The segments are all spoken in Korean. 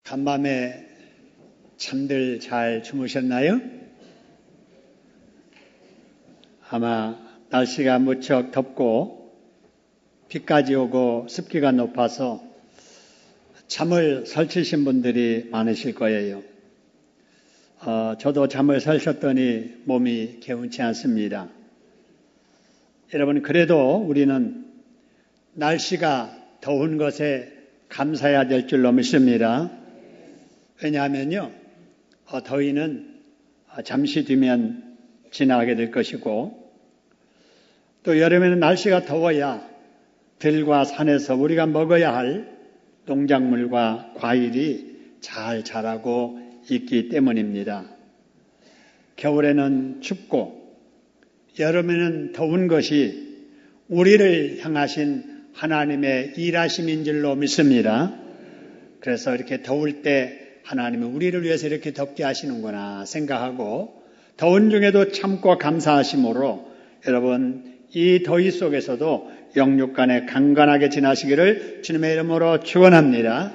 간밤에 잠들 잘 주무셨나요? 아마 날씨가 무척 덥고 비까지 오고 습기가 높아서 잠을 설치신 분들이 많으실 거예요. 저도 잠을 설쳤더니 몸이 개운치 않습니다. 여러분, 그래도 우리는 날씨가 더운 것에 감사해야 될 줄로 믿습니다. 왜냐하면요, 더위는 잠시 뒤면 지나가게 될 것이고, 또 여름에는 날씨가 더워야 들과 산에서 우리가 먹어야 할 농작물과 과일이 잘 자라고 있기 때문입니다. 겨울에는 춥고 여름에는 더운 것이 우리를 향하신 하나님의 일하심인 줄로 믿습니다. 그래서 이렇게 더울 때 하나님은 우리를 위해서 이렇게 덥게 하시는구나 생각하고 더운 중에도 참고 감사하심으로 여러분 이 더위 속에서도 영육간에 강건하게 지나시기를 주님의 이름으로 축원합니다.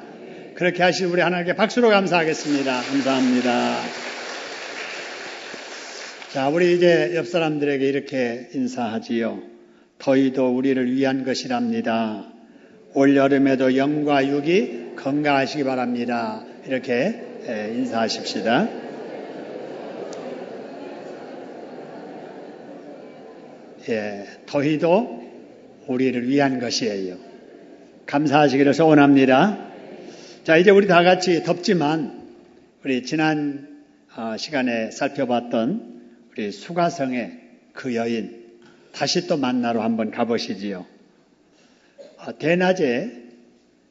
그렇게 하실 우리 하나님께 박수로 감사하겠습니다. 감사합니다. 자, 우리 이제 옆 사람들에게 이렇게 인사하지요. 더위도 우리를 위한 것이랍니다. 올 여름에도 영과 육이 건강하시기 바랍니다. 이렇게 인사하십시다. 더위도 우리를 위한 것이에요. 감사하시기를 소원합니다. 자, 이제 우리 다 같이 덥지만 우리 지난 시간에 살펴봤던 우리 수가성의 그 여인 다시 또 만나러 한번 가보시지요. 대낮에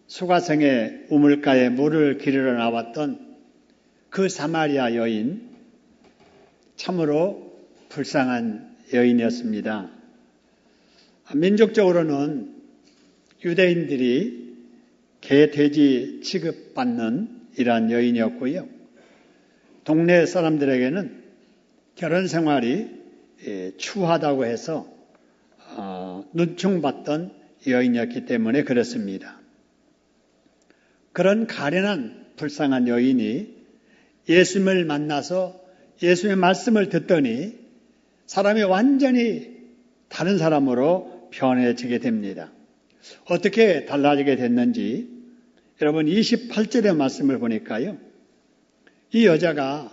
수가성의 우물가에 물을 기르러 나왔던 그 사마리아 여인, 참으로 불쌍한 여인이었습니다. 민족적으로는 유대인들이 개, 돼지 취급받는 이러한 여인이었고요. 동네 사람들에게는 결혼 생활이 추하다고 해서 눈총받던 여인이었기 때문에 그렇습니다. 그런 가련한 불쌍한 여인이 예수님을 만나서 예수님의 말씀을 듣더니 사람이 완전히 다른 사람으로 변해지게 됩니다. 어떻게 달라지게 됐는지 여러분 28절의 말씀을 보니까요. 이 여자가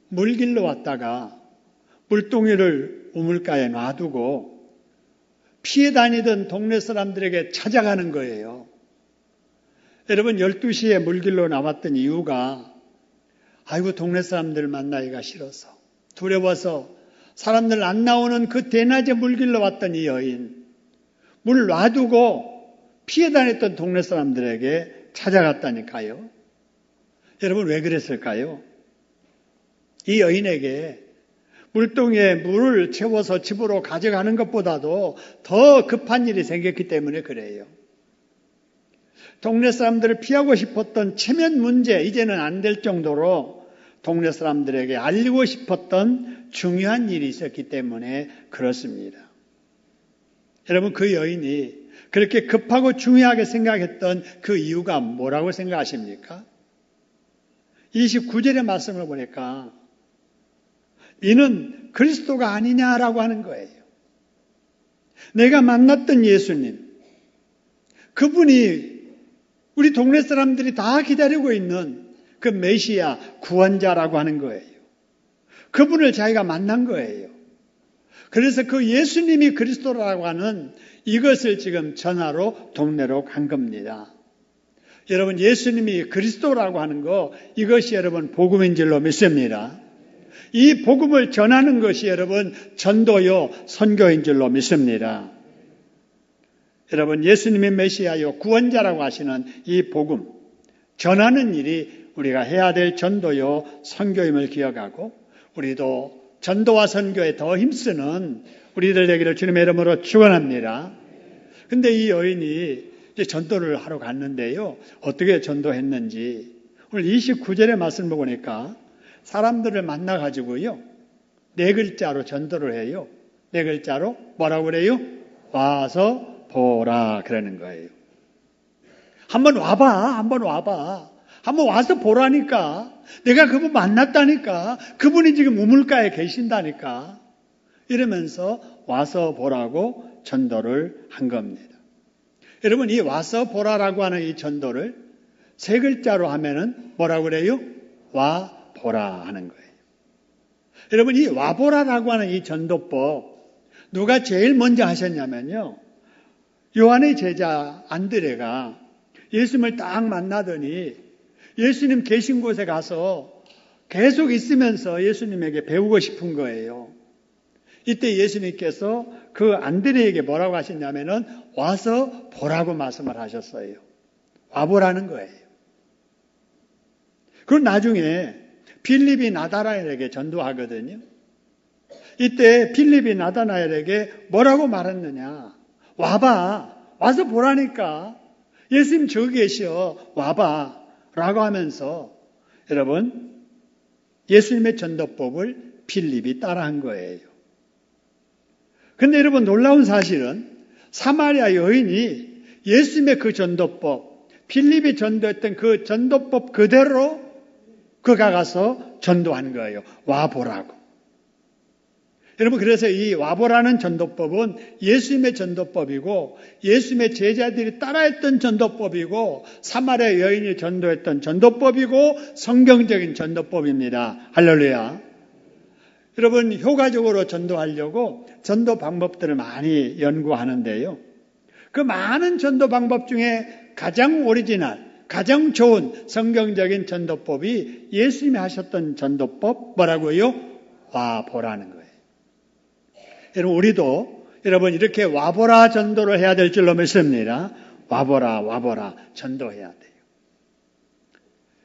물길로 왔다가 물동이를 우물가에 놔두고 피해 다니던 동네 사람들에게 찾아가는 거예요. 여러분 12시에 물길로 나왔던 이유가 아이고 동네 사람들 만나기가 싫어서 두려워서 사람들 안 나오는 그 대낮에 물길로 왔던 이 여인 물 놔두고 피해 다녔던 동네 사람들에게 찾아갔다니까요. 여러분 왜 그랬을까요? 이 여인에게 물동이에 물을 채워서 집으로 가져가는 것보다도 더 급한 일이 생겼기 때문에 그래요. 동네 사람들을 피하고 싶었던 체면 문제 이제는 안 될 정도로 동네 사람들에게 알리고 싶었던 중요한 일이 있었기 때문에 그렇습니다. 여러분 그 여인이 그렇게 급하고 중요하게 생각했던 그 이유가 뭐라고 생각하십니까? 29절의 말씀을 보니까 이는 그리스도가 아니냐라고 하는 거예요. 내가 만났던 예수님, 그분이 우리 동네 사람들이 다 기다리고 있는 그 메시아 구원자라고 하는 거예요. 그분을 자기가 만난 거예요. 그래서 그 예수님이 그리스도라고 하는 이것을 지금 전하러 동네로 간 겁니다. 여러분 예수님이 그리스도라고 하는 거 이것이 여러분 복음인 줄로 믿습니다. 이 복음을 전하는 것이 여러분 전도요 선교인 줄로 믿습니다. 여러분 예수님의 메시아요 구원자라고 하시는 이 복음 전하는 일이 우리가 해야 될 전도요 선교임을 기억하고 우리도 전도와 선교에 더 힘쓰는 우리들 되기를 주님의 이름으로 축원합니다. 근데 이 여인이 이제 전도를 하러 갔는데요. 어떻게 전도했는지 오늘 29절의 말씀을 보니까 사람들을 만나가지고요. 4글자로 전도를 해요. 4글자로 뭐라고 그래요? 와서 보라 그러는 거예요. 한번 와봐. 한번 와서 보라니까. 내가 그분 만났다니까. 그분이 지금 우물가에 계신다니까. 이러면서 와서 보라고 전도를 한 겁니다. 여러분, 이 와서 보라라고 하는 이 전도를 세 글자로 하면은 뭐라고 그래요? 와 보라 하는 거예요. 여러분, 이 와 보라라고 하는 이 전도법 누가 제일 먼저 하셨냐면요, 요한의 제자 안드레가 예수님을 딱 만나더니 예수님 계신 곳에 가서 계속 있으면서 예수님에게 배우고 싶은 거예요. 이때 예수님께서 그 안드레에게 뭐라고 하셨냐면은 와서 보라고 말씀을 하셨어요. 와보라는 거예요. 그럼 나중에 빌립이 나다나엘에게 전도하거든요. 이때 빌립이 나다나엘에게 뭐라고 말했느냐? 와봐. 와서 보라니까. 예수님 저기 계셔. 와봐. 라고 하면서 여러분, 예수님의 전도법을 빌립이 따라한 거예요. 근데 여러분, 놀라운 사실은 사마리아 여인이 예수님의 그 전도법, 빌립이 전도했던 그 전도법 그대로 그가 가서 전도한 거예요. 와보라고. 여러분, 그래서 이 와보라는 전도법은 예수님의 전도법이고 예수님의 제자들이 따라했던 전도법이고 사마리아 여인이 전도했던 전도법이고 성경적인 전도법입니다. 할렐루야. 여러분, 효과적으로 전도하려고 전도 방법들을 많이 연구하는데요. 그 많은 전도 방법 중에 가장 오리지널, 가장 좋은 성경적인 전도법이 예수님이 하셨던 전도법, 뭐라고요? 와보라는 거예요. 여러분, 우리도 여러분 이렇게 와보라 전도를 해야 될 줄로 믿습니다. 와보라, 와보라 전도해야 돼요.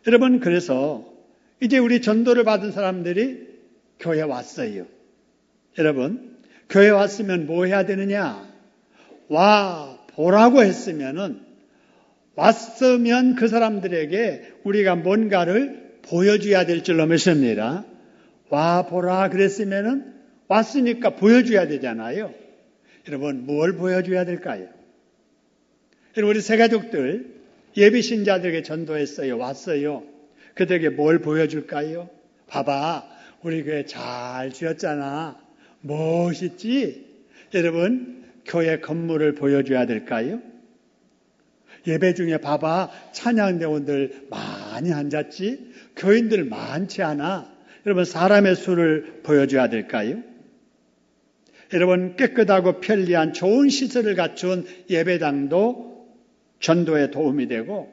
여러분, 그래서 이제 우리 전도를 받은 사람들이 교회 왔어요. 여러분, 교회 왔으면 뭐 해야 되느냐? 와 보라고 했으면은, 왔으면 그 사람들에게 우리가 뭔가를 보여줘야 될 줄로 믿습니다. 와 보라 그랬으면은 왔으니까 보여줘야 되잖아요. 여러분, 뭘 보여줘야 될까요? 여러분, 우리 새가족들 예비신자들에게 전도했어요. 왔어요. 그들에게 뭘 보여줄까요? 봐봐, 우리 교회 잘 지었잖아. 멋있지? 여러분, 교회 건물을 보여줘야 될까요? 예배 중에 봐봐, 찬양대원들 많이 앉았지? 교인들 많지 않아? 여러분, 사람의 수를 보여줘야 될까요? 여러분, 깨끗하고 편리한 좋은 시설을 갖춘 예배당도 전도에 도움이 되고,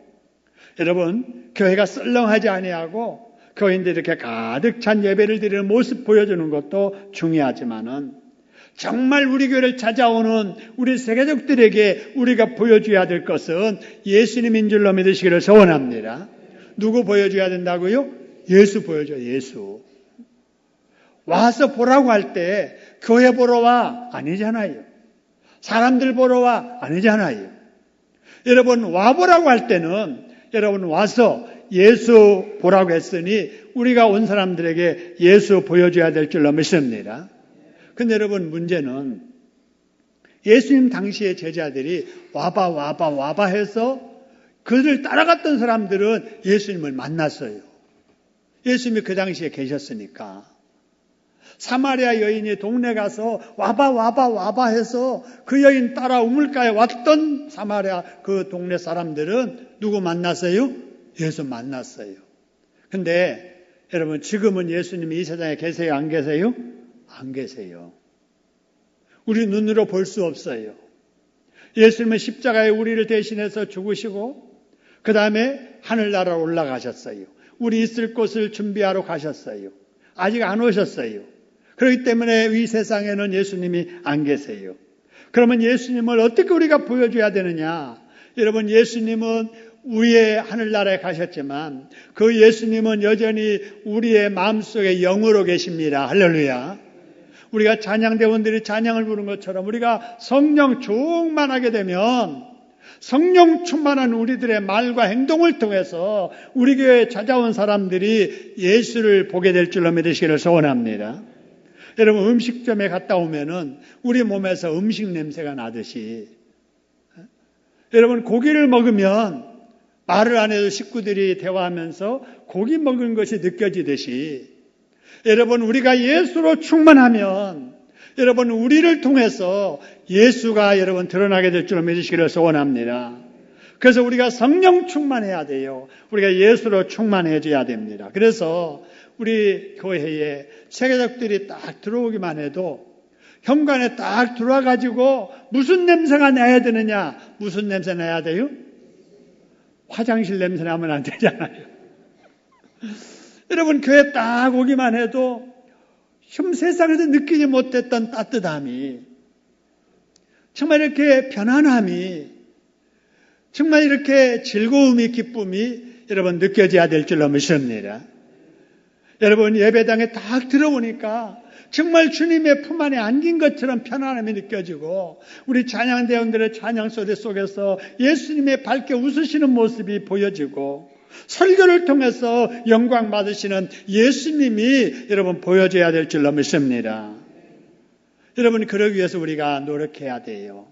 여러분, 교회가 썰렁하지 아니하고 교인들이 이렇게 가득 찬 예배를 드리는 모습 보여주는 것도 중요하지만은, 정말 우리 교회를 찾아오는 우리 세계적들에게 우리가 보여줘야 될 것은 예수님인 줄로 믿으시기를 소원합니다. 누구 보여줘야 된다고요? 예수 보여줘요. 예수. 와서 보라고 할 때 교회 보러 와? 아니잖아요. 사람들 보러 와? 아니잖아요. 여러분, 와보라고 할 때는 여러분 와서 예수 보라고 했으니 우리가 온 사람들에게 예수 보여줘야 될 줄로 믿습니다. 근데 여러분, 문제는 예수님 당시의 제자들이 와봐 해서 그들을 따라갔던 사람들은 예수님을 만났어요. 예수님이 그 당시에 계셨으니까. 사마리아 여인이 동네 가서 와봐 해서 그 여인 따라 우물가에 왔던 사마리아 그 동네 사람들은 누구 만났어요? 예수 만났어요. 근데 여러분, 지금은 예수님이 이 세상에 계세요? 안 계세요? 안 계세요. 우리 눈으로 볼 수 없어요. 예수님은 십자가에 우리를 대신해서 죽으시고 그 다음에 하늘나라로 올라가셨어요. 우리 있을 곳을 준비하러 가셨어요. 아직 안 오셨어요. 그렇기 때문에 이 세상에는 예수님이 안 계세요. 그러면 예수님을 어떻게 우리가 보여줘야 되느냐? 여러분, 예수님은 위에 하늘나라에 가셨지만 그 예수님은 여전히 우리의 마음속에 영으로 계십니다. 할렐루야. 우리가 찬양대원들이 찬양을 부른 것처럼 우리가 성령 충만하게 되면 성령 충만한 우리들의 말과 행동을 통해서 우리 교회에 찾아온 사람들이 예수를 보게 될 줄로 믿으시기를 소원합니다. 여러분, 음식점에 갔다 오면은 우리 몸에서 음식 냄새가 나듯이, 여러분, 고기를 먹으면 말을 안 해도 식구들이 대화하면서 고기 먹은 것이 느껴지듯이 여러분 우리가 예수로 충만하면 여러분 우리를 통해서 예수가 여러분 드러나게 될 줄로 믿으시기를 소원합니다. 그래서 우리가 성령 충만해야 돼요. 우리가 예수로 충만해져야 됩니다. 그래서 우리 교회에 세계적들이 딱 들어오기만 해도 현관에 딱 들어와가지고 무슨 냄새가 나야 되느냐? 무슨 냄새 나야 돼요? 화장실 냄새 나면 안 되잖아요. 여러분 교회 딱 오기만 해도 세상에서 느끼지 못했던 따뜻함이 정말 이렇게 편안함이 정말 이렇게 즐거움이 기쁨이 여러분 느껴져야 될 줄로 믿습니다. 여러분 예배당에 딱 들어오니까 정말 주님의 품 안에 안긴 것처럼 편안함이 느껴지고 우리 찬양대원들의 찬양 소리 속에서 예수님의 밝게 웃으시는 모습이 보여지고 설교를 통해서 영광 받으시는 예수님이 여러분 보여져야 될 줄로 믿습니다. 여러분 그러기 위해서 우리가 노력해야 돼요.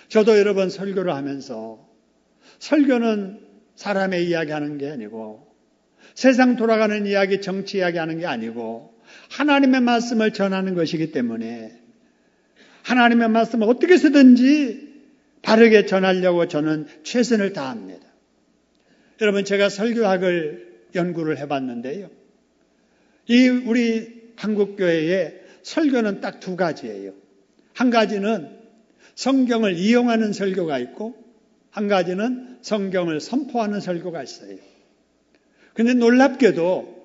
저도 여러분 설교를 하면서 설교는 사람의 이야기하는 게 아니고 세상 돌아가는 이야기, 정치 이야기하는 게 아니고 하나님의 말씀을 전하는 것이기 때문에 하나님의 말씀을 어떻게 해서든지 바르게 전하려고 저는 최선을 다합니다. 여러분 제가 설교학을 연구를 해봤는데요. 이 우리 한국교회에 설교는 딱 두 가지예요. 한 가지는 성경을 이용하는 설교가 있고 한 가지는 성경을 선포하는 설교가 있어요. 그런데 놀랍게도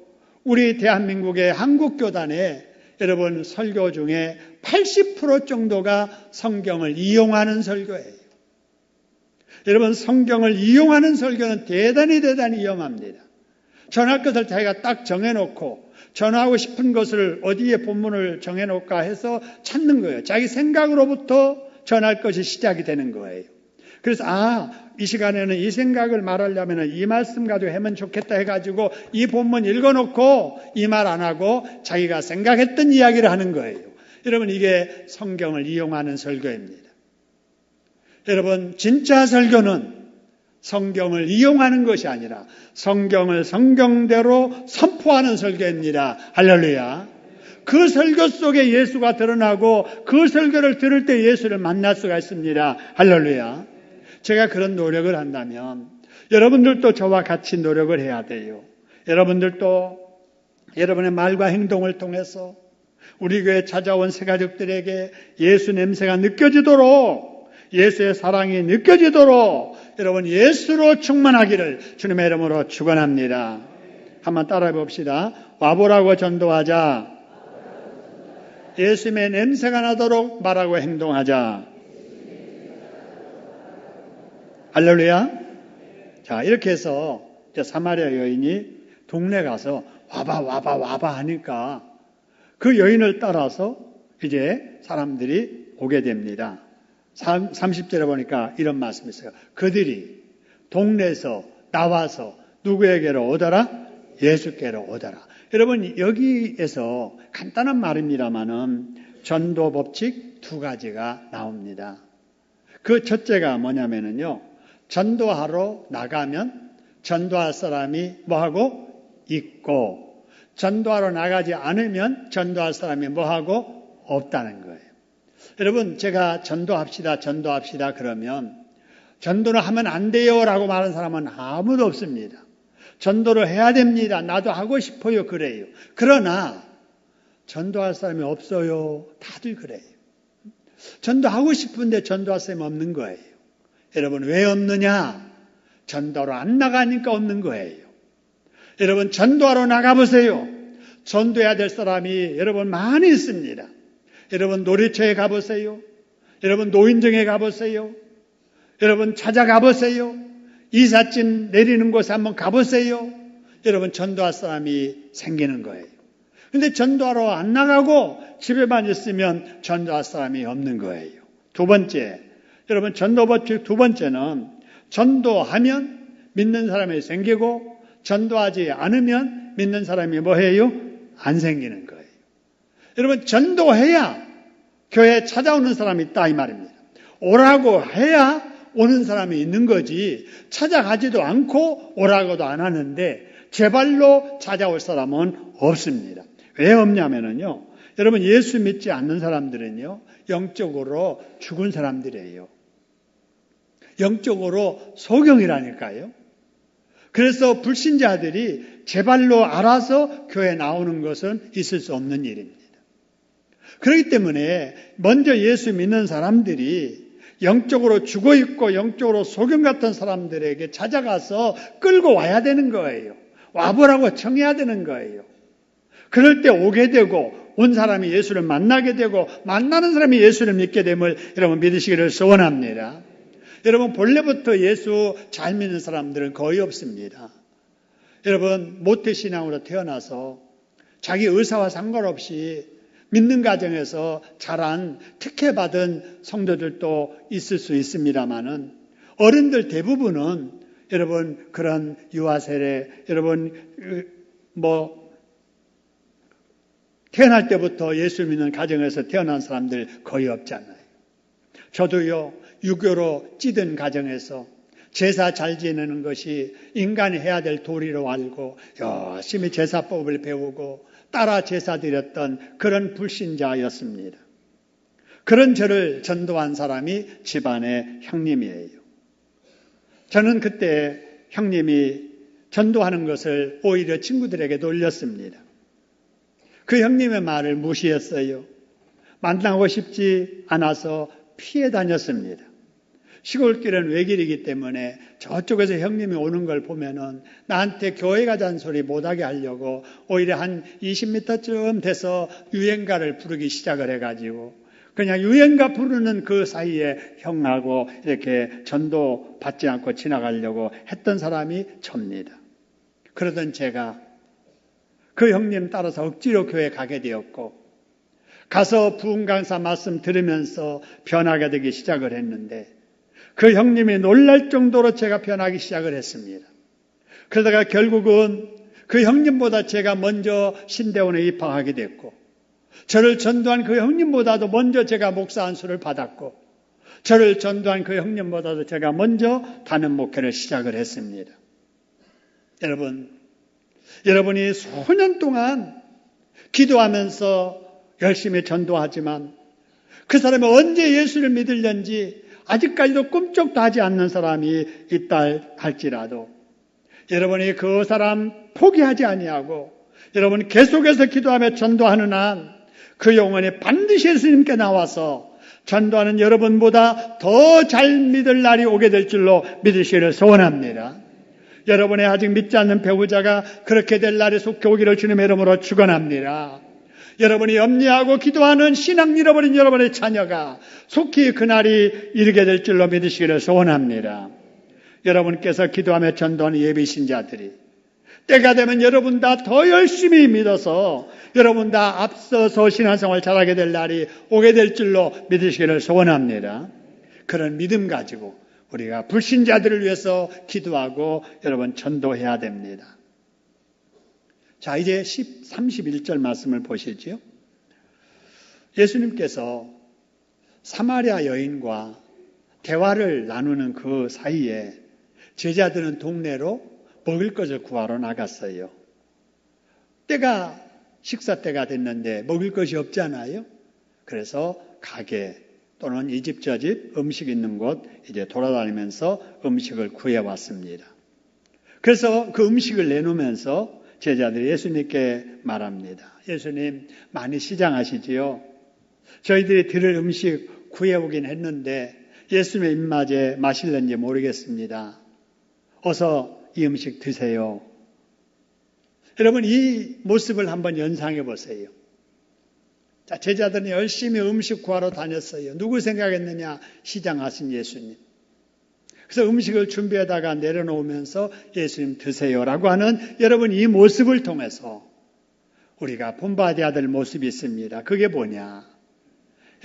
우리 대한민국의 한국교단에 여러분 설교 중에 80% 정도가 성경을 이용하는 설교예요. 여러분 성경을 이용하는 설교는 대단히 위험합니다. 전할 것을 자기가 딱 정해놓고 전하고 싶은 것을 어디에 본문을 정해놓을까 해서 찾는 거예요. 자기 생각으로부터 전할 것이 시작이 되는 거예요. 그래서 이 시간에는 이 생각을 말하려면 이 말씀 가지고 하면 좋겠다 해가지고 이 본문 읽어놓고 이 말 안 하고 자기가 생각했던 이야기를 하는 거예요. 여러분 이게 성경을 이용하는 설교입니다. 여러분 진짜 설교는 성경을 이용하는 것이 아니라 성경을 성경대로 선포하는 설교입니다. 할렐루야. 그 설교 속에 예수가 드러나고 그 설교를 들을 때 예수를 만날 수가 있습니다. 할렐루야. 제가 그런 노력을 한다면 여러분들도 저와 같이 노력을 해야 돼요. 여러분들도 여러분의 말과 행동을 통해서 우리 교회에 찾아온 새가족들에게 예수 냄새가 느껴지도록 예수의 사랑이 느껴지도록 여러분 예수로 충만하기를 주님의 이름으로 축원합니다. 한번 따라해 봅시다. 와보라고 전도하자. 예수님의 냄새가 나도록 말하고 행동하자. 할렐루야. 자, 이렇게 해서 사마리아 여인이 동네 가서 와봐 하니까 그 여인을 따라서 이제 사람들이 오게 됩니다. 30절에 보니까 이런 말씀이 있어요. 그들이 동네에서 나와서 누구에게로 오더라? 예수께로 오더라. 여러분 여기에서 간단한 말입니다만은 전도 법칙 두 가지가 나옵니다. 그 첫째가 뭐냐면은요. 전도하러 나가면 전도할 사람이 뭐하고? 있고 전도하러 나가지 않으면 전도할 사람이 뭐하고? 없다는 거예요. 여러분 제가 전도합시다 그러면 전도를 하면 안 돼요 라고 말하는 사람은 아무도 없습니다. 전도를 해야 됩니다. 나도 하고 싶어요. 그래요. 그러나 전도할 사람이 없어요. 다들 그래요. 전도하고 싶은데 전도할 사람이 없는 거예요. 여러분 왜 없느냐? 전도로 안 나가니까 없는 거예요. 여러분 전도하러 나가보세요. 전도해야 될 사람이 여러분 많이 있습니다. 여러분 놀이터에 가보세요. 여러분 노인정에 가보세요. 여러분 찾아가보세요. 이삿짐 내리는 곳에 한번 가보세요. 여러분 전도할 사람이 생기는 거예요. 그런데 전도하러 안 나가고 집에만 있으면 전도할 사람이 없는 거예요. 두 번째, 여러분 전도 법칙 두 번째는 전도하면 믿는 사람이 생기고 전도하지 않으면 믿는 사람이 뭐해요? 안 생기는 거예요. 여러분 전도해야 교회에 찾아오는 사람이 있다 이 말입니다. 오라고 해야 오는 사람이 있는 거지 찾아가지도 않고 오라고도 안 하는데 제 발로 찾아올 사람은 없습니다. 왜 없냐면요. 여러분 예수 믿지 않는 사람들은요. 영적으로 죽은 사람들이에요. 영적으로 소경이라니까요. 그래서 불신자들이 제 발로 알아서 교회에 나오는 것은 있을 수 없는 일입니다. 그렇기 때문에 먼저 예수 믿는 사람들이 영적으로 죽어있고 영적으로 소경 같은 사람들에게 찾아가서 끌고 와야 되는 거예요. 와보라고 청해야 되는 거예요. 그럴 때 오게 되고 온 사람이 예수를 만나게 되고 만나는 사람이 예수를 믿게 됨을 여러분 믿으시기를 소원합니다. 여러분 본래부터 예수 잘 믿는 사람들은 거의 없습니다. 여러분 모태신앙으로 태어나서 자기 의사와 상관없이 믿는 가정에서 자란 특혜받은 성도들도 있을 수 있습니다만은 어른들 대부분은 여러분 그런 유아 세례 여러분 태어날 때부터 예수 믿는 가정에서 태어난 사람들 거의 없잖아요. 저도요 유교로 찌든 가정에서 제사 잘 지내는 것이 인간이 해야 될 도리로 알고 열심히 제사법을 배우고 따라 제사 드렸던 그런 불신자였습니다. 그런 저를 전도한 사람이 집안의 형님이에요. 저는 그때 형님이 전도하는 것을 오히려 친구들에게 놀렸습니다. 그 형님의 말을 무시했어요. 만나고 싶지 않아서 피해 다녔습니다. 시골길은 외길이기 때문에 저쪽에서 형님이 오는 걸 보면은 나한테 교회 가자는 소리 못하게 하려고 오히려 한 20m쯤 돼서 유행가를 부르기 시작을 해가지고 그냥 유행가 부르는 그 사이에 형하고 이렇게 전도 받지 않고 지나가려고 했던 사람이 접니다. 그러던 제가 그 형님 따라서 억지로 교회 가게 되었고 가서 부흥 강사 말씀 들으면서 변하게 되기 시작을 했는데 그 형님이 놀랄 정도로 제가 변하기 시작을 했습니다. 그러다가 결국은 그 형님보다 제가 먼저 신대원에 입학하게 됐고 저를 전도한 그 형님보다도 먼저 제가 목사 안수를 받았고 저를 전도한 그 형님보다도 제가 먼저 단원 목회를 시작을 했습니다. 여러분이 수년 동안 기도하면서 열심히 전도하지만 그 사람이 언제 예수를 믿을는지 아직까지도 꿈쩍도 하지 않는 사람이 있다 할지라도 여러분이 그 사람 포기하지 아니하고 여러분이 계속해서 기도하며 전도하는 한 그 영혼이 반드시 예수님께 나와서 전도하는 여러분보다 더 잘 믿을 날이 오게 될 줄로 믿으시기를 소원합니다. 여러분의 아직 믿지 않는 배우자가 그렇게 될 날이 속히 오기를 주님의 이름으로 축원합니다. 여러분이 염려하고 기도하는 신앙 잃어버린 여러분의 자녀가 속히 그날이 이르게 될 줄로 믿으시기를 소원합니다. 여러분께서 기도하며 전도하는 예비 신자들이 때가 되면 여러분 다 더 열심히 믿어서 여러분 다 앞서서 신앙생활 잘하게 될 날이 오게 될 줄로 믿으시기를 소원합니다. 그런 믿음 가지고 우리가 불신자들을 위해서 기도하고 여러분 전도해야 됩니다. 자, 이제 31절 말씀을 보시죠. 예수님께서 사마리아 여인과 대화를 나누는 그 사이에 제자들은 동네로 먹을 것을 구하러 나갔어요. 식사 때가 됐는데 먹을 것이 없잖아요. 그래서 가게 또는 이 집 저 집 음식 있는 곳 이제 돌아다니면서 음식을 구해왔습니다. 그래서 그 음식을 내놓으면서 제자들이 예수님께 말합니다. 예수님 많이 시장하시지요. 저희들이 드릴 음식 구해오긴 했는데 예수님의 입맛에 맛있는지 모르겠습니다. 어서 이 음식 드세요. 여러분 이 모습을 한번 연상해 보세요. 자, 제자들은 열심히 음식 구하러 다녔어요. 누구 생각했느냐? 시장하신 예수님. 그래서 음식을 준비하다가 내려놓으면서 예수님 드세요라고 하는 여러분 이 모습을 통해서 우리가 본받아야 될 모습이 있습니다. 그게 뭐냐?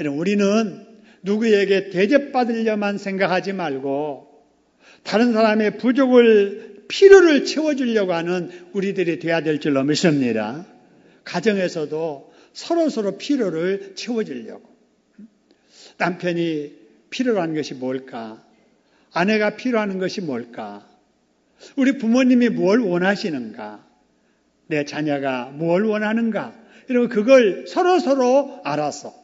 여러분 우리는 누구에게 대접받으려만 생각하지 말고 다른 사람의 필요를 채워주려고 하는 우리들이 돼야 될 줄로 믿습니다. 가정에서도 서로 필요를 채워주려고. 남편이 필요로 하는 것이 뭘까? 아내가 필요한 것이 뭘까? 우리 부모님이 뭘 원하시는가? 내 자녀가 뭘 원하는가? 이러면 그걸 서로 알아서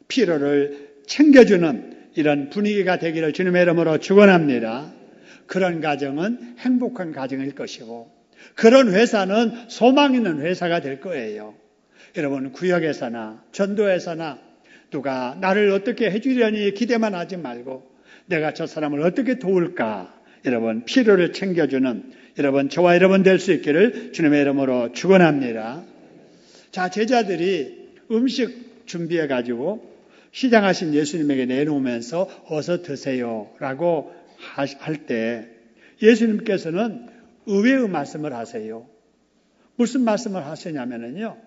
필요를 챙겨주는 이런 분위기가 되기를 주님의 이름으로 축원합니다. 그런 가정은 행복한 가정일 것이고 그런 회사는 소망 있는 회사가 될 거예요. 여러분 구역에서나 전도에서나 누가 나를 어떻게 해주려니 기대만 하지 말고 내가 저 사람을 어떻게 도울까? 여러분 필요를 챙겨주는 여러분 저와 여러분 될 수 있기를 주님의 이름으로 축원합니다. 자, 제자들이 음식 준비해 가지고 시장하신 예수님에게 내놓으면서 어서 드세요라고 할 때 예수님께서는 의외의 말씀을 하세요. 무슨 말씀을 하시냐면요.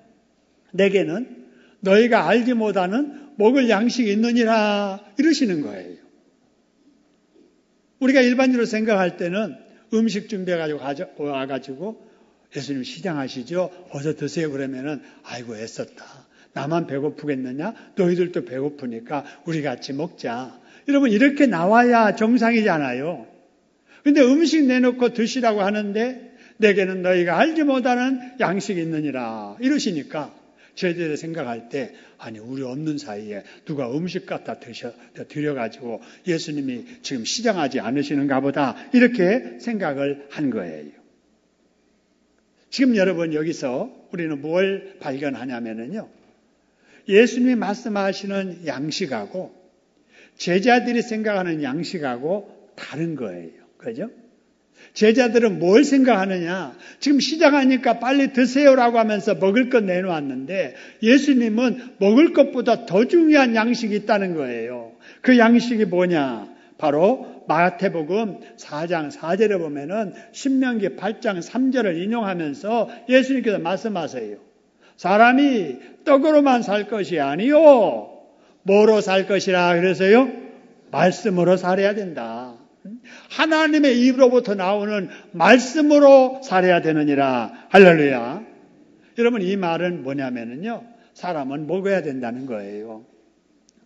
내게는 너희가 알지 못하는 먹을 양식이 있느니라 이러시는 거예요. 우리가 일반적으로 생각할 때는 음식 준비해가지고 와가지고 예수님 시장하시죠. 어서 드세요 그러면은 아이고 애썼다. 나만 배고프겠느냐? 너희들도 배고프니까 우리 같이 먹자. 여러분 이렇게 나와야 정상이잖아요. 근데 음식 내놓고 드시라고 하는데 내게는 너희가 알지 못하는 양식이 있느니라 이러시니까 저희들이 생각할 때 아니 우리 없는 사이에 누가 음식 갖다 드려가지고 예수님이 지금 시장하지 않으시는가 보다 이렇게 생각을 한 거예요. 지금 여러분 여기서 우리는 뭘 발견하냐면요. 예수님이 말씀하시는 양식하고 제자들이 생각하는 양식하고 다른 거예요. 그죠? 제자들은 뭘 생각하느냐? 지금 시작하니까 빨리 드세요라고 하면서 먹을 것 내놓았는데 예수님은 먹을 것보다 더 중요한 양식이 있다는 거예요. 그 양식이 뭐냐? 바로 마태복음 4장 4절에 보면은 신명기 8장 3절을 인용하면서 예수님께서 말씀하세요. 사람이 떡으로만 살 것이 아니요. 뭐로 살 것이라 그래서요? 말씀으로 살아야 된다. 하나님의 입으로부터 나오는 말씀으로 살아야 되느니라. 할렐루야. 여러분 이 말은 뭐냐면요. 사람은 먹어야 된다는 거예요.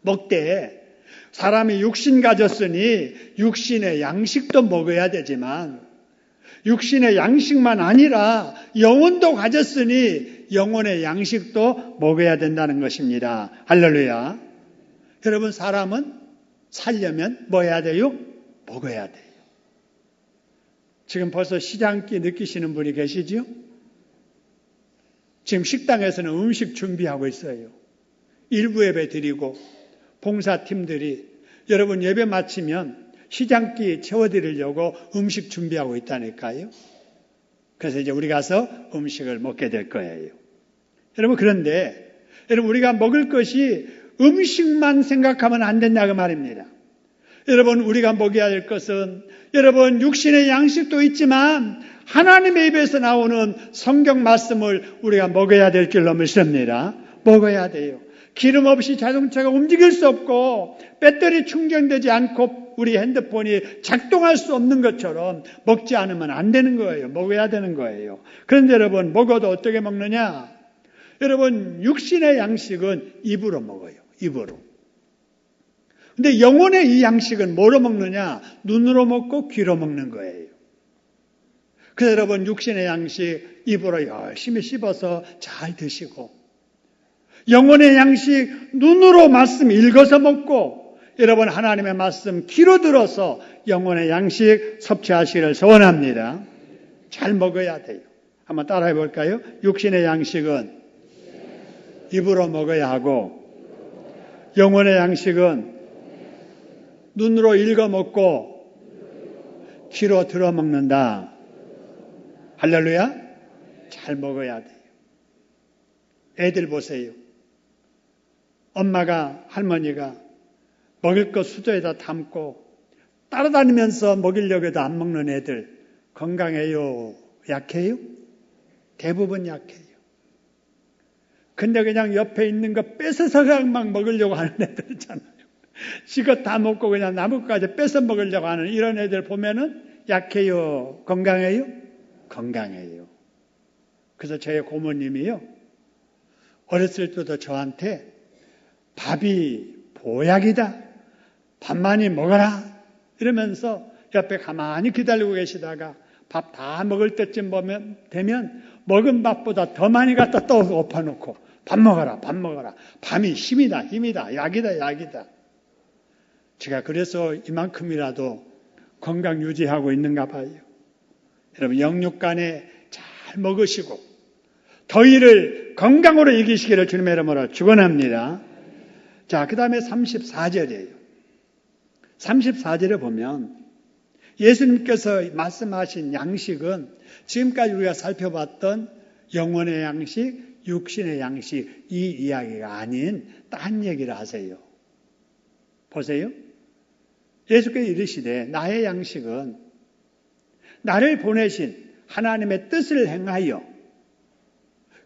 먹되 사람이 육신 가졌으니 육신의 양식도 먹어야 되지만 육신의 양식만 아니라 영혼도 가졌으니 영혼의 양식도 먹어야 된다는 것입니다. 할렐루야. 여러분 사람은 살려면 뭐 해야 돼요? 먹어야 돼요. 지금 벌써 시장기 느끼시는 분이 계시죠? 지금 식당에서는 음식 준비하고 있어요. 일부 예배 드리고 봉사팀들이 여러분 예배 마치면 시장기 채워드리려고 음식 준비하고 있다니까요. 그래서 이제 우리 가서 음식을 먹게 될 거예요. 여러분 그런데 여러분 우리가 먹을 것이 음식만 생각하면 안 된다고 말입니다. 여러분 우리가 먹어야 될 것은 여러분 육신의 양식도 있지만 하나님의 입에서 나오는 성경 말씀을 우리가 먹어야 될 줄로 믿습니다. 먹어야 돼요. 기름 없이 자동차가 움직일 수 없고 배터리 충전되지 않고 우리 핸드폰이 작동할 수 없는 것처럼 먹지 않으면 안 되는 거예요. 먹어야 되는 거예요. 그런데 여러분 먹어도 어떻게 먹느냐? 여러분 육신의 양식은 입으로 먹어요. 입으로. 근데 영혼의 이 양식은 뭐로 먹느냐? 눈으로 먹고 귀로 먹는 거예요. 그래서 여러분 육신의 양식 입으로 열심히 씹어서 잘 드시고 영혼의 양식 눈으로 말씀 읽어서 먹고 여러분 하나님의 말씀 귀로 들어서 영혼의 양식 섭취하시기를 소원합니다. 잘 먹어야 돼요. 한번 따라해 볼까요? 육신의 양식은 입으로 먹어야 하고 영혼의 양식은 눈으로 읽어 먹고 귀로 들어 먹는다. 할렐루야. 잘 먹어야 돼요. 애들 보세요. 엄마가 할머니가 먹을 것 수저에다 담고 따라다니면서 먹이려고 해도 안 먹는 애들 건강해요? 약해요? 대부분 약해요. 근데 그냥 옆에 있는 거 뺏어서 그냥 막 먹으려고 하는 애들 있잖아요. 지껏 다 먹고 그냥 남은 것까지 뺏어 먹으려고 하는 이런 애들 보면은 약해요? 건강해요? 건강해요. 그래서 저희 고모님이요. 어렸을 때도 저한테 밥이 보약이다. 밥 많이 먹어라. 이러면서 옆에 가만히 기다리고 계시다가 밥 다 먹을 때쯤 되면 먹은 밥보다 더 많이 갖다 또 엎어놓고 밥 먹어라, 밥 먹어라. 밤이 힘이다, 약이다, 약이다. 제가 그래서 이만큼이라도 건강 유지하고 있는가 봐요. 여러분, 영육간에 잘 먹으시고 더위를 건강으로 이기시기를 주님의 이름으로 축원합니다. 자, 그 다음에 34절이에요. 34절에 보면 예수님께서 말씀하신 양식은 지금까지 우리가 살펴봤던 영혼의 양식, 육신의 양식, 이 이야기가 아닌 딴 얘기를 하세요. 보세요. 예수께서 이르시되 나의 양식은 나를 보내신 하나님의 뜻을 행하여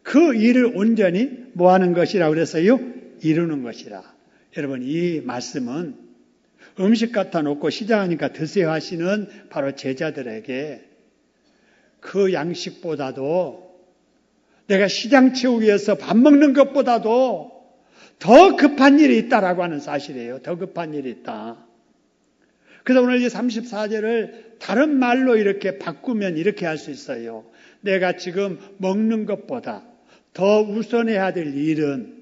그 일을 온전히 뭐하는 것이라 그랬어요? 이루는 것이라. 여러분, 이 말씀은 음식 갖다 놓고 시장하니까 드세요 하시는 바로 제자들에게 그 양식보다도 내가 시장 채우기 위해서 밥 먹는 것보다도 더 급한 일이 있다라고 하는 사실이에요. 더 급한 일이 있다. 그래서 오늘 이 34절을 다른 말로 이렇게 바꾸면 이렇게 할 수 있어요. 내가 지금 먹는 것보다 더 우선해야 될 일은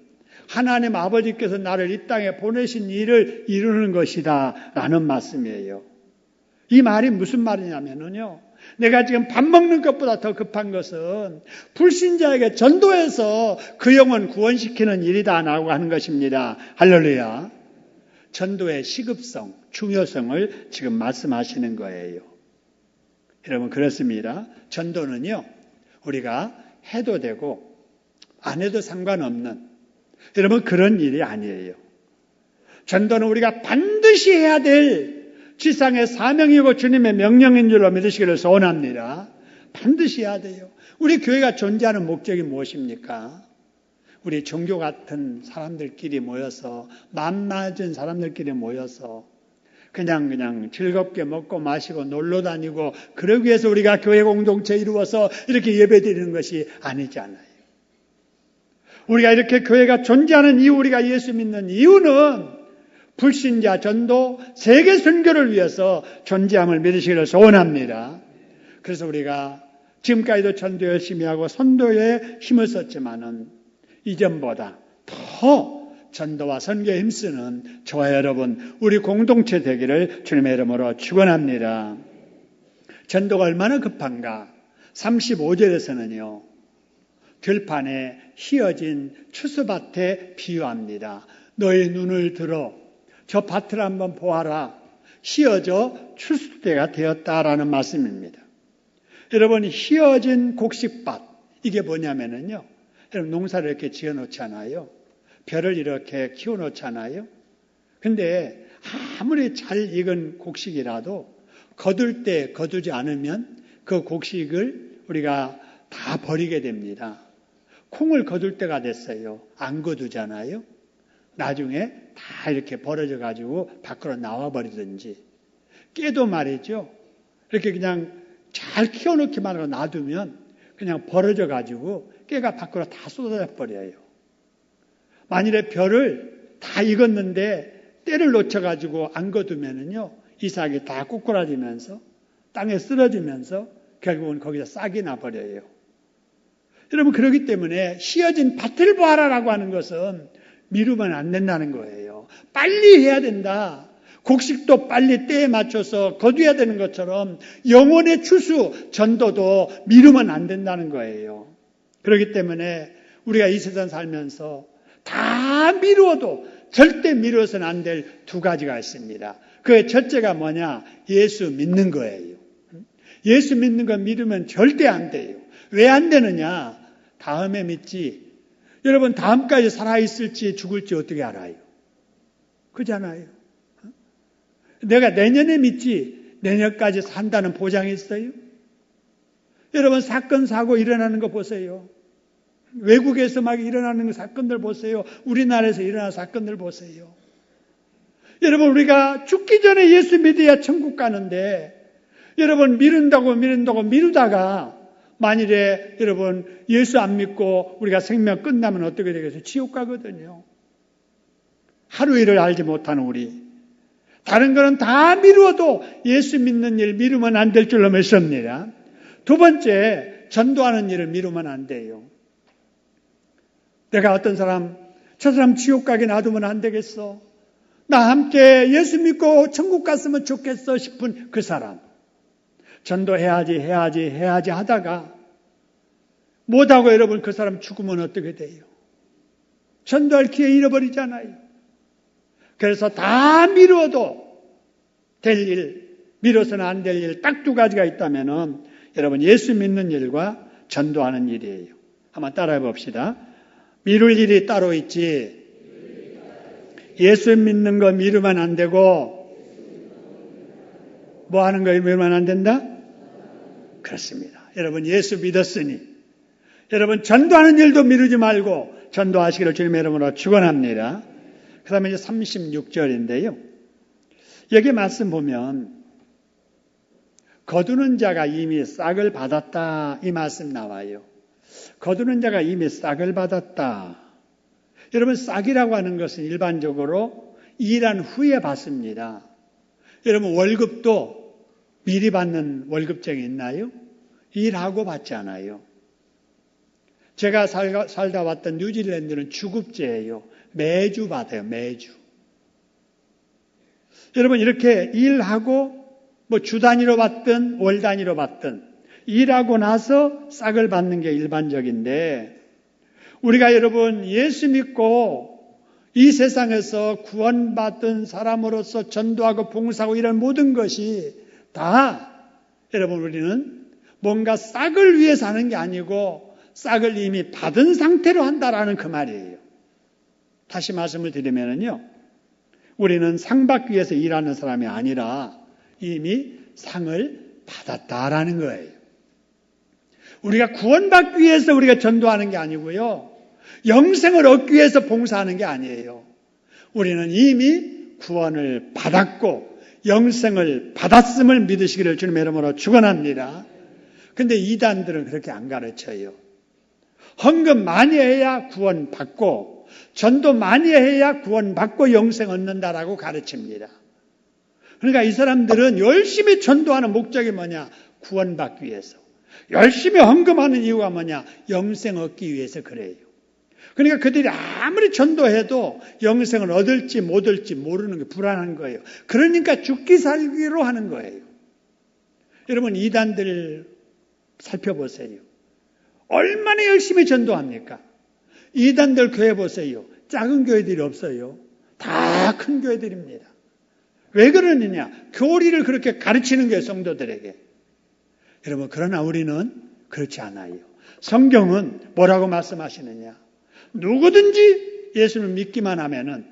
하나님 아버지께서 나를 이 땅에 보내신 일을 이루는 것이다 라는 말씀이에요. 이 말이 무슨 말이냐면요. 내가 지금 밥 먹는 것보다 더 급한 것은 불신자에게 전도해서 그 영혼 구원시키는 일이다 라고 하는 것입니다. 할렐루야. 전도의 시급성, 중요성을 지금 말씀하시는 거예요. 여러분, 그렇습니다. 전도는요, 우리가 해도 되고 안 해도 상관없는, 여러분, 그런 일이 아니에요. 전도는 우리가 반드시 해야 될 지상의 사명이고 주님의 명령인 줄로 믿으시기를 소원합니다. 반드시 해야 돼요. 우리 교회가 존재하는 목적이 무엇입니까? 우리 종교 같은 사람들끼리 모여서, 맘 맞은 사람들끼리 모여서 그냥 즐겁게 먹고 마시고 놀러 다니고 그러기 위해서 우리가 교회 공동체 이루어서 이렇게 예배드리는 것이 아니잖아요. 우리가 이렇게 교회가 존재하는 이유, 우리가 예수 믿는 이유는 불신자 전도, 세계 선교를 위해서 존재함을 믿으시기를 소원합니다. 그래서 우리가 지금까지도 전도 열심히 하고 선도에 힘을 썼지만은 이전보다 더 전도와 선교에 힘쓰는 저와 여러분, 우리 공동체 되기를 주님의 이름으로 축원합니다. 전도가 얼마나 급한가? 35절에서는요. 들판에 휘어진 추수밭에 비유합니다. 너희 눈을 들어 저 밭을 한번 보아라. 휘어져 추수 때가 되었다라는 말씀입니다. 여러분, 휘어진 곡식밭, 이게 뭐냐면요. 여러분, 농사를 이렇게 지어 놓잖아요. 벼를 이렇게 키워 놓잖아요. 근데 아무리 잘 익은 곡식이라도 거둘 때 거두지 않으면 그 곡식을 우리가 다 버리게 됩니다. 콩을 거둘 때가 됐어요. 안 거두잖아요. 나중에 다 이렇게 벌어져 가지고 밖으로 나와 버리든지. 깨도 말이죠. 이렇게 그냥 잘 키워놓기만 하고 놔두면 그냥 벌어져 가지고 깨가 밖으로 다 쏟아져 버려요. 만일에 벼를 다 익었는데 때를 놓쳐 가지고 안 거두면은요, 이삭이 다 꼬꾸라지면서 땅에 쓰러지면서 결국은 거기서 싹이 나버려요. 여러분, 그렇기 때문에 휘어진 밭을 보아라라고 하는 것은 미루면 안 된다는 거예요. 빨리 해야 된다. 곡식도 빨리 때에 맞춰서 거둬야 되는 것처럼 영혼의 추수, 전도도 미루면 안 된다는 거예요. 그렇기 때문에 우리가 이 세상 살면서 다 미루어도 절대 미루어서는 안 될 두 가지가 있습니다. 그 첫째가 뭐냐? 예수 믿는 거예요. 예수 믿는 거 미루면 절대 안 돼요. 왜 안 되느냐? 다음에 믿지. 여러분, 다음까지 살아있을지 죽을지 어떻게 알아요? 그잖아요. 내가 내년에 믿지 내년까지 산다는 보장이 있어요? 여러분, 사건 사고 일어나는 거 보세요. 외국에서 막 일어나는 사건들 보세요. 우리나라에서 일어나는 사건들 보세요. 여러분, 우리가 죽기 전에 예수 믿어야 천국 가는데 여러분, 미룬다고 미루다가 만일에 여러분 예수 안 믿고 우리가 생명 끝나면 어떻게 되겠어요? 지옥 가거든요. 하루 일을 알지 못하는 우리. 다른 거는 다 미루어도 예수 믿는 일 미루면 안 될 줄로 믿습니다. 두 번째, 전도하는 일을 미루면 안 돼요. 내가 어떤 사람, 저 사람 지옥 가게 놔두면 안 되겠어. 나 함께 예수 믿고 천국 갔으면 좋겠어 싶은 그 사람. 전도해야지 하다가 못하고 여러분 그 사람 죽으면 어떻게 돼요? 전도할 기회 잃어버리잖아요. 그래서 다 미루어도 될 일, 미뤄서는 안 될 일 딱 두 가지가 있다면은 여러분 예수 믿는 일과 전도하는 일이에요. 한번 따라해 봅시다. 미룰 일이 따로 있지. 예수 믿는 거 미루면 안 되고 뭐 하는 거 미루면 안 된다? 그렇습니다. 여러분 예수 믿었으니 여러분 전도하는 일도 미루지 말고 전도하시기를 주님의 이름으로 축원합니다. 그 다음에 이제 36절인데요. 여기 말씀 보면 거두는 자가 이미 싹을 받았다 이 말씀 나와요. 거두는 자가 이미 싹을 받았다. 여러분 싹이라고 하는 것은 일반적으로 일한 후에 받습니다. 여러분 월급도 미리 받는 월급쟁이 있나요? 일하고 받지 않아요. 제가 살다 왔던 뉴질랜드는 주급제예요. 매주 받아요. 매주. 여러분 이렇게 일하고 뭐 주 단위로 받든 월 단위로 받든 일하고 나서 싹을 받는 게 일반적인데 우리가 여러분 예수 믿고 이 세상에서 구원받은 사람으로서 전도하고 봉사하고 이런 모든 것이 다 여러분 우리는 뭔가 싹을 위해서 하는 게 아니고 싹을 이미 받은 상태로 한다라는 그 말이에요. 다시 말씀을 드리면요. 우리는 상 받기 위해서 일하는 사람이 아니라 이미 상을 받았다라는 거예요. 우리가 구원받기 위해서 우리가 전도하는 게 아니고요. 영생을 얻기 위해서 봉사하는 게 아니에요. 우리는 이미 구원을 받았고 영생을 받았음을 믿으시기를 주님의 이름으로 축원합니다. 근데 이단들은 그렇게 안 가르쳐요. 헌금 많이 해야 구원받고 전도 많이 해야 구원받고 영생 얻는다라고 가르칩니다. 그러니까 이 사람들은 열심히 전도하는 목적이 뭐냐? 구원받기 위해서. 열심히 헌금하는 이유가 뭐냐? 영생 얻기 위해서 그래요. 그러니까 그들이 아무리 전도해도 영생을 얻을지 못 얻을지 모르는 게 불안한 거예요. 그러니까 죽기 살기로 하는 거예요. 여러분 이단들 살펴보세요. 얼마나 열심히 전도합니까? 이단들 교회 보세요. 작은 교회들이 없어요. 다 큰 교회들입니다. 왜 그러느냐? 교리를 그렇게 가르치는 게 성도들에게. 여러분 그러나 우리는 그렇지 않아요. 성경은 뭐라고 말씀하시느냐? 누구든지 예수를 믿기만 하면은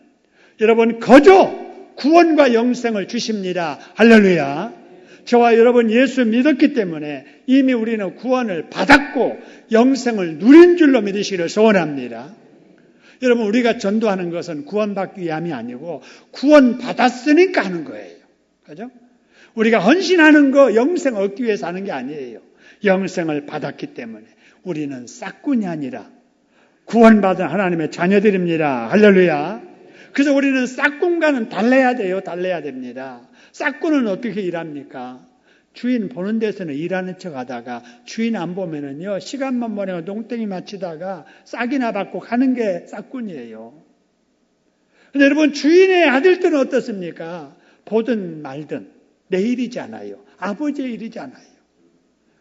여러분 거저 구원과 영생을 주십니다. 할렐루야. 저와 여러분 예수 믿었기 때문에 이미 우리는 구원을 받았고 영생을 누린 줄로 믿으시기를 소원합니다. 여러분 우리가 전도하는 것은 구원받기 위함이 아니고 구원받았으니까 하는 거예요. 그죠? 우리가 헌신하는 거 영생 얻기 위해서 하는 게 아니에요. 영생을 받았기 때문에 우리는 싹군이 아니라 구원받은 하나님의 자녀들입니다. 할렐루야. 그래서 우리는 싹군과는 달라야 돼요. 달라야 됩니다. 싹군은 어떻게 일합니까? 주인 보는 데서는 일하는 척 하다가 주인 안 보면은요, 시간만 보내고 농땡이 맞히다가 싹이나 받고 가는 게 싹군이에요. 근데 여러분, 주인의 아들들은 어떻습니까? 보든 말든 내 일이잖아요. 아버지의 일이잖아요.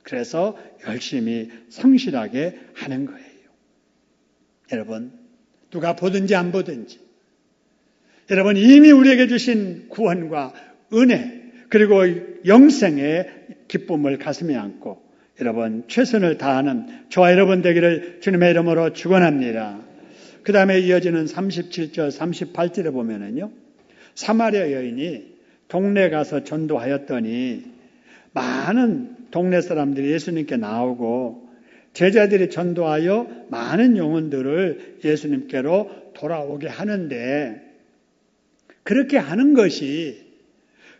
그래서 열심히 성실하게 하는 거예요. 여러분, 누가 보든지 안 보든지 여러분 이미 우리에게 주신 구원과 은혜 그리고 영생의 기쁨을 가슴에 안고 여러분 최선을 다하는 저와 여러분 되기를 주님의 이름으로 축원합니다. 그 다음에 이어지는 37절 38절에 보면은요, 사마리아 여인이 동네 가서 전도하였더니 많은 동네 사람들이 예수님께 나오고 제자들이 전도하여 많은 영혼들을 예수님께로 돌아오게 하는데, 그렇게 하는 것이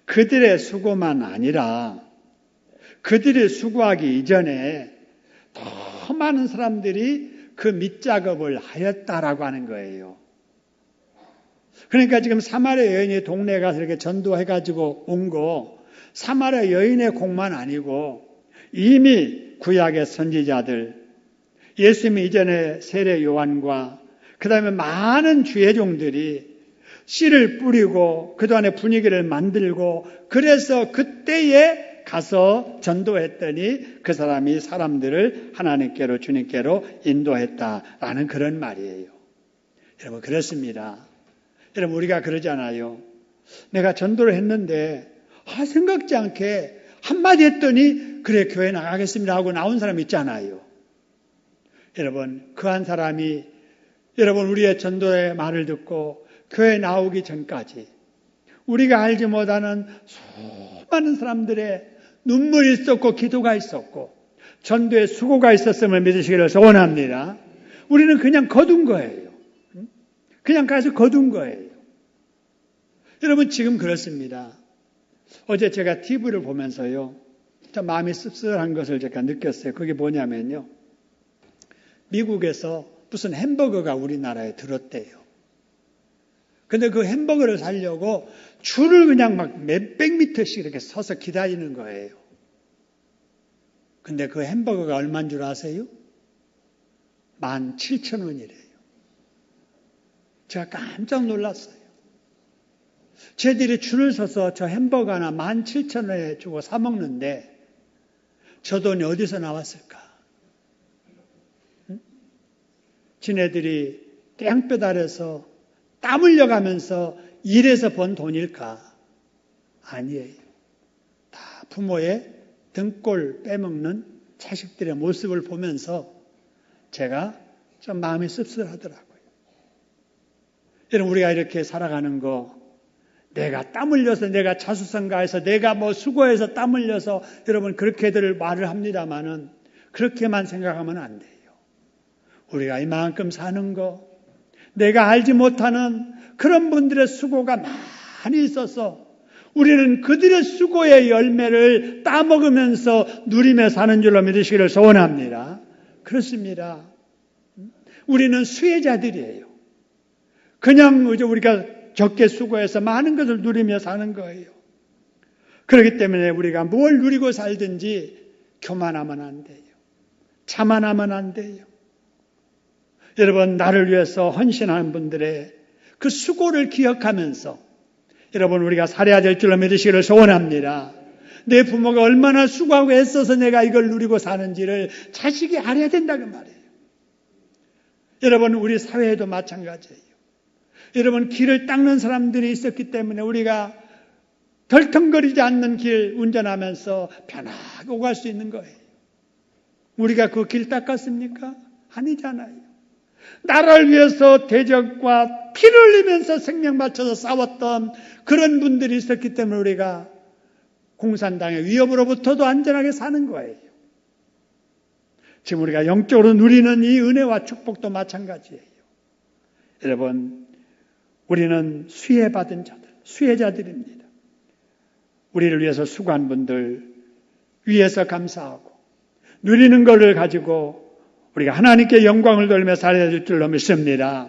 그들의 수고만 아니라 그들이 수고하기 이전에 더 많은 사람들이 그 밑작업을 하였다라고 하는 거예요. 그러니까 지금 사마리아 여인이 동네에 가서 이렇게 전도해가지고 온 거 사마리아 여인의 공만 아니고 이미 구약의 선지자들, 예수님 이전에 세례 요한과 그 다음에 많은 주의 종들이 씨를 뿌리고 그동안의 분위기를 만들고 그래서 그때에 가서 전도했더니 그 사람이 사람들을 하나님께로 주님께로 인도했다라는 그런 말이에요. 여러분 그렇습니다. 여러분 우리가 그러잖아요. 내가 전도를 했는데 생각지 않게 한마디 했더니 그래 교회 나가겠습니다 하고 나온 사람 있잖아요. 여러분 그 한 사람이 여러분 우리의 전도의 말을 듣고 교회 나오기 전까지 우리가 알지 못하는 수많은 사람들의 눈물이 있었고 기도가 있었고 전도의 수고가 있었음을 믿으시기를 소원합니다. 우리는 그냥 거둔 거예요. 그냥 가서 거둔 거예요. 여러분 지금 그렇습니다. 어제 제가 TV를 보면서요. 참 마음이 씁쓸한 것을 제가 느꼈어요. 그게 뭐냐면요. 미국에서 무슨 햄버거가 우리나라에 들었대요. 근데 그 햄버거를 사려고 줄을 그냥 막 몇백 미터씩 이렇게 서서 기다리는 거예요. 근데 그 햄버거가 얼마인 줄 아세요? 17,000원이래요. 제가 깜짝 놀랐어요. 쟤들이 줄을 서서 저 햄버거 하나 17,000원에 주고 사 먹는데 저 돈이 어디서 나왔을까? 지네들이 땡볕 아래서 땀 흘려가면서 일해서 번 돈일까? 아니에요. 다 부모의 등골 빼먹는 자식들의 모습을 보면서 제가 좀 마음이 씁쓸하더라고요. 여러분 우리가 이렇게 살아가는 거 내가 땀 흘려서 내가 자수성가해서 내가 뭐 수고해서 땀 흘려서 여러분 그렇게들 말을 합니다마는 그렇게만 생각하면 안 돼요. 우리가 이만큼 사는 거 내가 알지 못하는 그런 분들의 수고가 많이 있어서 우리는 그들의 수고의 열매를 따먹으면서 누리며 사는 줄로 믿으시기를 소원합니다. 그렇습니다. 우리는 수혜자들이에요. 그냥 우리가 적게 수고해서 많은 것을 누리며 사는 거예요. 그렇기 때문에 우리가 뭘 누리고 살든지 교만하면 안 돼요. 자만하면 안 돼요. 여러분 나를 위해서 헌신하는 분들의 그 수고를 기억하면서 여러분 우리가 살아야 될 줄로 믿으시기를 소원합니다. 내 부모가 얼마나 수고하고 애써서 내가 이걸 누리고 사는지를 자식이 알아야 된다는 말이에요. 여러분 우리 사회에도 마찬가지예요. 여러분 길을 닦는 사람들이 있었기 때문에 우리가 덜컹거리지 않는 길 운전하면서 편하게 오갈 수 있는 거예요. 우리가 그 길 닦았습니까? 아니잖아요. 나라를 위해서 대적과 피를 흘리면서 생명 바쳐서 싸웠던 그런 분들이 있었기 때문에 우리가 공산당의 위협으로부터도 안전하게 사는 거예요. 지금 우리가 영적으로 누리는 이 은혜와 축복도 마찬가지예요. 여러분 우리는 수혜받은 자들, 수혜자들입니다. 우리를 위해서 수고한 분들 위해서 감사하고 누리는 것을 가지고 우리가 하나님께 영광을 돌리며 살아야 될 줄로 믿습니다.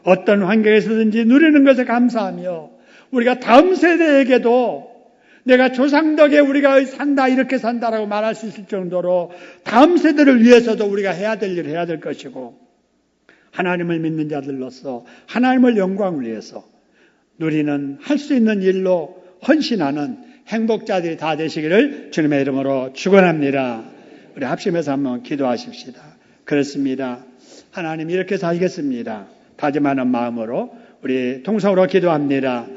어떤 환경에서든지 누리는 것에 감사하며 우리가 다음 세대에게도 내가 조상 덕에 우리가 산다 이렇게 산다라고 말할 수 있을 정도로 다음 세대를 위해서도 우리가 해야 될 일을 해야 될 것이고 하나님을 믿는 자들로서 하나님을 영광을 위해서 누리는 할 수 있는 일로 헌신하는 행복자들이 다 되시기를 주님의 이름으로 축원합니다. 우리 합심해서 한번 기도하십시다. 그렇습니다. 하나님 이렇게 살겠습니다. 다짐하는 마음으로 우리 통성으로 기도합니다.